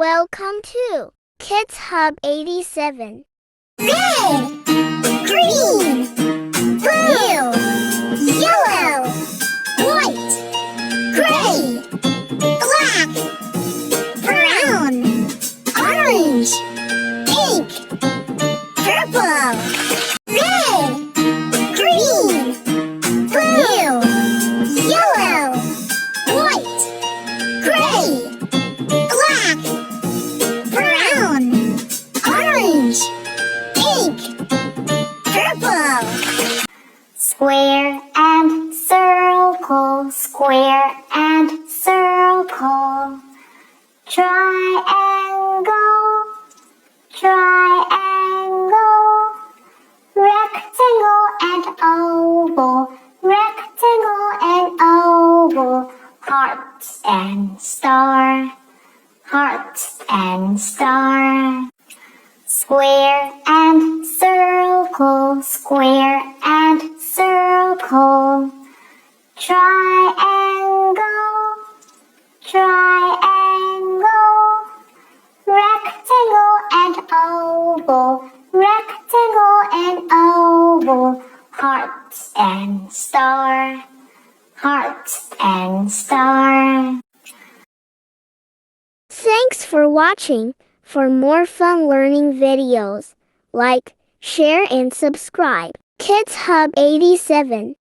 Welcome to Kids Hub 87. Red, green, blue, yellow, white, gray, black, brown, orange, pink, purple. Red, green, blue, yellow, white, gray, black, brown, orange, pink, purple. Square and circle, square and circle. Triangle, triangle. Rectangle and oval, rectangle and oval. Heart and star, heart and star. Square and circle, square and circle. Triangle, triangle. Rectangle and oval, rectangle and oval. Heart and star, heart and star. Thanks for watching. For more fun learning videos, like, share and subscribe. Kids Hub 87.